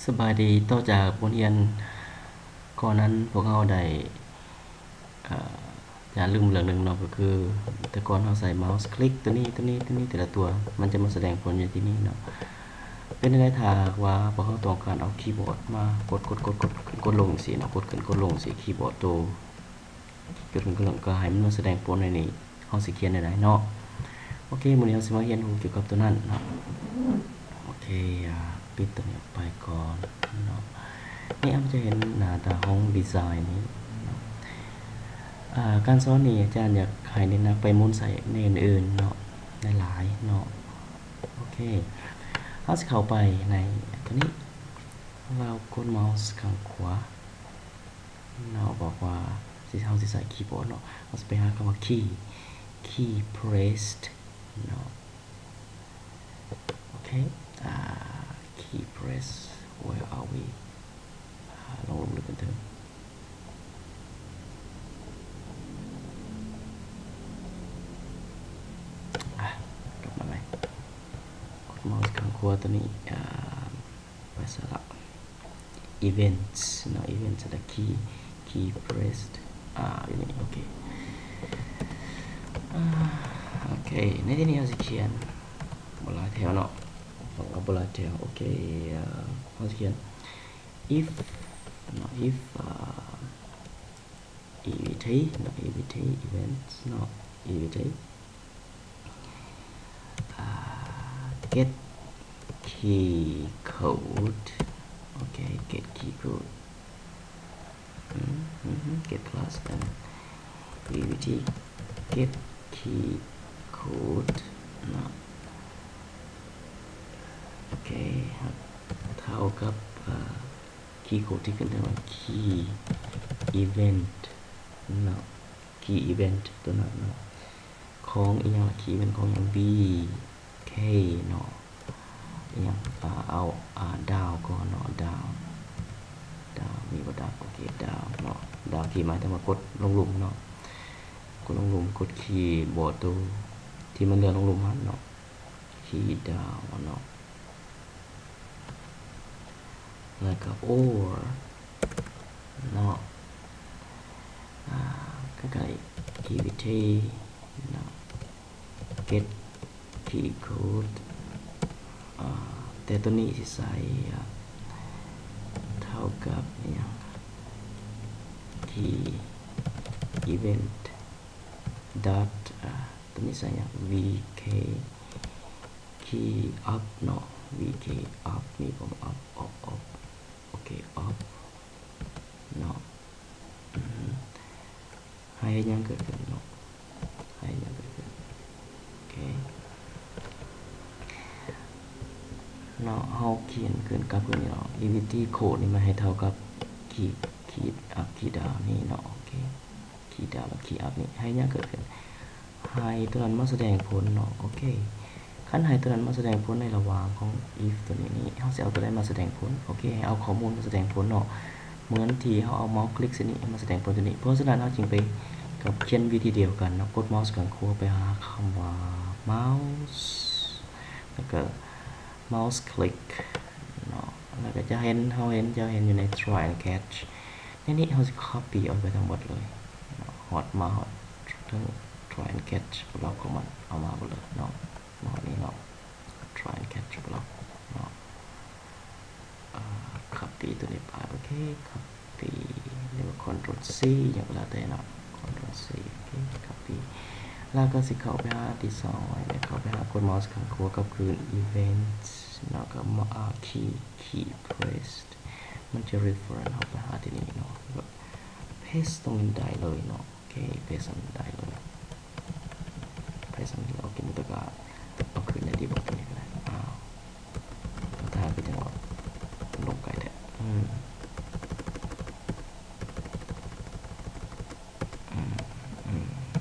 สบายดีต่อจากบทเรียนก่อนนั้นพวกเราได้อย่าลืมเรื่องนึงเนาะก็คือแต่ก่อนเราใส่เมาส์คลิกตัวนี้แต่ละตัวมันจะมาแสดงผลอยู่ที่นี่เนาะเป็นได้ถ้าว่าพวกเราต้องการเอาคีย์บอร์ดมากดลงสิเนาะกดขึ้นกดลงสิคีย์บอร์ดตัวจุดขึ้นก็ให้มันแสดงผลในนี้เฮาสิเขียนได้เนาะโอเคมื้อนี้เราสิมาเรียนรู้เกี่ยวกับตัวนั้นเนาะโอเคปิดตัวนี้ออกไปก่อนเนาะนี่เราจะเห็นหน้าตาของดีไซน์นี้การสอนนี้อาจารย์อยากให้เน้นไปมุนใส่ในอื่นๆเนาะในหลายเนาะโอเคเฮาสิเข้าไปในตัวนี้เรากดเมาส์ข้างขวาเนาะบอกว่าเฮาสิใส่คีย์บอร์ดเนาะเฮาสิไปหาคำว่า key pressed เนาะโอเคkey press where are we ลองดูกันเถอะกลับมาไหมกดเมาส์ข้างขวาตัวนี้ไปสลับ events เนาะ events และ key pressedอยู่นี่โอเคโอเคในที่นี้เราสิเขียนบลาแถวเนาะบลาแถวโอเคเราสิเขียน if events not event get key code okay get key code get class and event get key code เนาะโอเคเท่ากับkey code ที่ขึ้นได้ว่า key event เนาะ key event ตัวนั้นเนาะของอีหยังล่ะ key event ของอย่าง b k เนาะอีหยังเอาดาวก่อนเนาะดาวมีบ่ดาวโอเคดาวเนาะดาวที่หมายถึงว่ากดลงหลุมเนาะกดลงหลุมกดคีย์บอร์ดตัวที่มันเลื่อนลงหลุมมันเนาะคีย์ดาวเนาะแล้วก็ or เนาะก็ไก่ event เนาะ get key code แต่ตัวนี้สิใส่เท่ากับอย่าง key event dot ตัวนี้ใส่อย่าง vk key up เนาะ vk up มีผม up โอเค up เนาะให้ยังเกิดขึ้นเนาะให้ยังเกิดขึ้นโอเคเนาะเฮาเขียนขึ้นกับตัวนี้เนาะ event code นี่มาให้เท่ากับ key up key down นี่เนาะโอเค key down และ key up นี่ให้ยังเกิดขึ้นให้ตัวนั้นมาแสดงผลเนาะโอเคคันให้ตัวนั้นมาแสดงผลในระหว่างของ if ตัวนี้เฮาสิเอาตัวใดมาแสดงผลโอเคให้เอาข้อมูลมาแสดงผลเนาะเหมือนที่เฮาเอาเมาส์คลิกสินี้มาแสดงผลตัวนี้เพราะฉะนั้นเฮาจึงไปกับเขียนวิธีเดียวกันเนาะกดเมาส์ข้างขวาไปหาคำว่า mouse แล้วก็ mouse click เนาะแล้วก็จะเห็นอยู่ใน try and catch ในนี้เฮาสิ copy เอาไปทั้งหมดเลยฮอดมาฮอดทั้ง try and catch เราก็มันเอามาหมดเลยเนาะนี่เนาะ try and catch เราเนาะcopy ตัวนี้ไปโอเค copy เรียกว่า control c อย่างแล้วแต่เนาะ control c โอเค copy แล้วก็สิเข้าไปหาที่2แล้วเข้าไปหากดเมาส์ข้างขวากับคืน events เนาะก็มา key pressed มันจะ reference เอาไปหาที่นี่เนาะ paste ตรงนี้ได้เลยเนาะโอเค paste ตรงนี้ได้เลยpaste ตรงนี้โอเคมันก็เอาคืนในที่บอกตรงนี้ก็ได้ถ้าไปจังหวะลงไกลแท้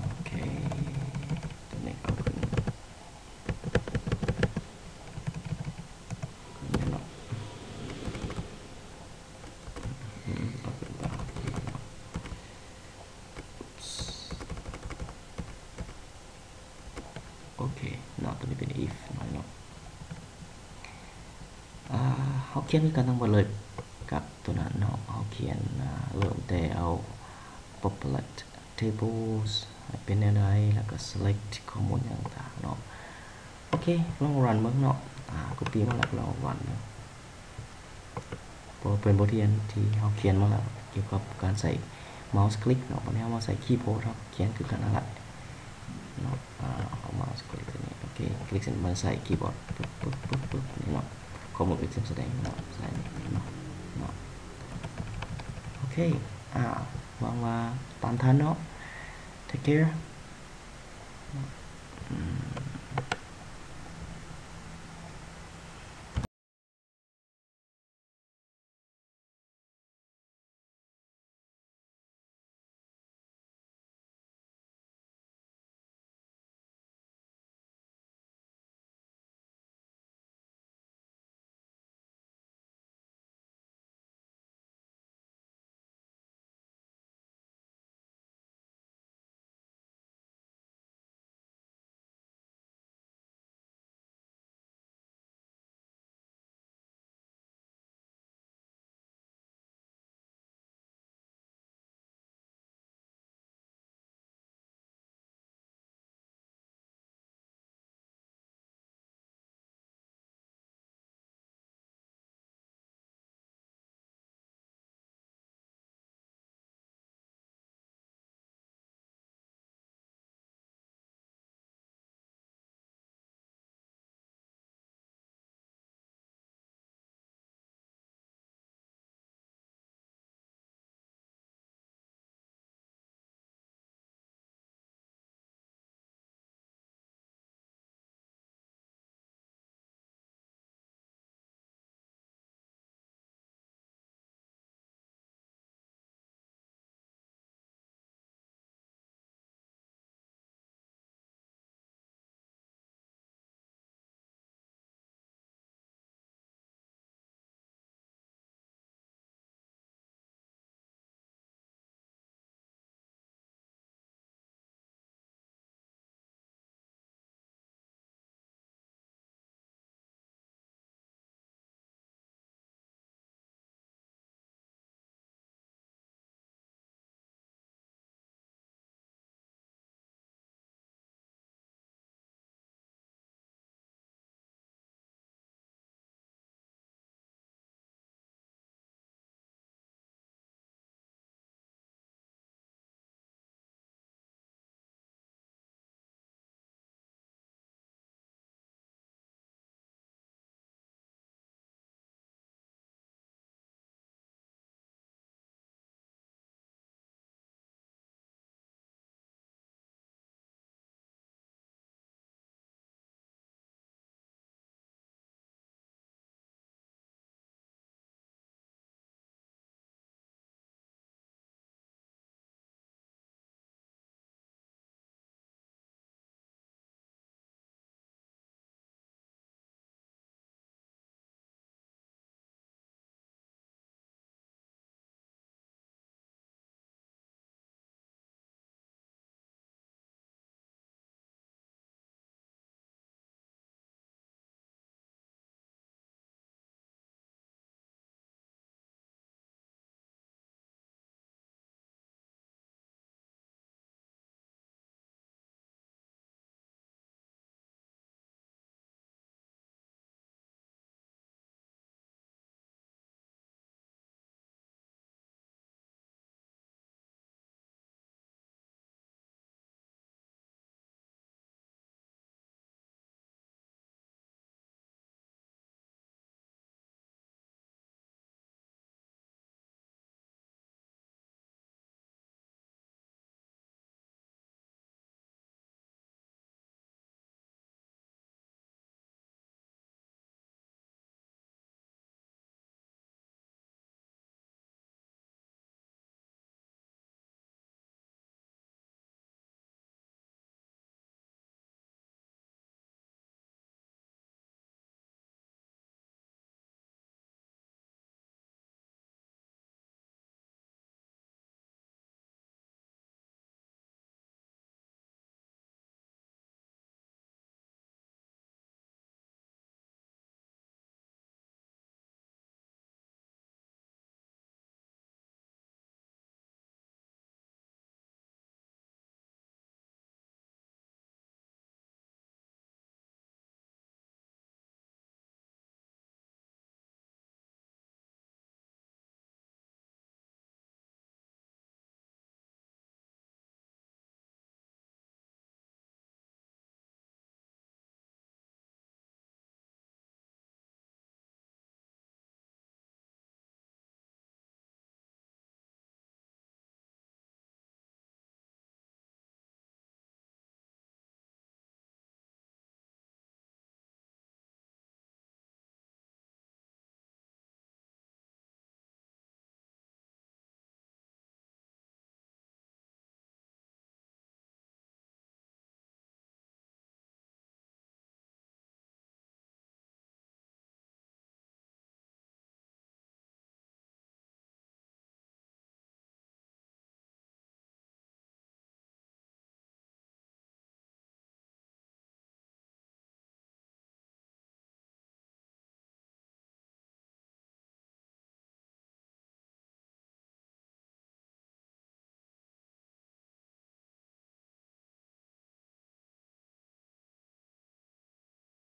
โอเคตัวนี้เอาคืนเนาะเอาคืนไปโอเคเนาะตัวนี้เป็น if เนาะ เขียนกันทั้งหมดเลยกับตัวนั้นเนาะเฮาเขียนเริ่มแต่เอา populate tables เป็นแนวใดแล้วก็ select ข้อมูลต่างๆเนาะโอเคลองรันเบิ่งเนาะcopy มาแล้วลองรันเนาะเป็นบทเรียนที่เฮาเขียนมาแล้วเกี่ยวกับการใส่ mouse click เนาะบัดนี้เฮามาใส่ keyboard ครับเขียนคือกันนั่นแหละเนาะเอา mouse click ตัวนี้โอเคคลิกเสร็จมาใส่ keyboard ปึ๊บนี่เนาะข้อมูลเป็นแสดงเนาะใส่เนาะโอเคหวังว่าตามทันเนาะ take care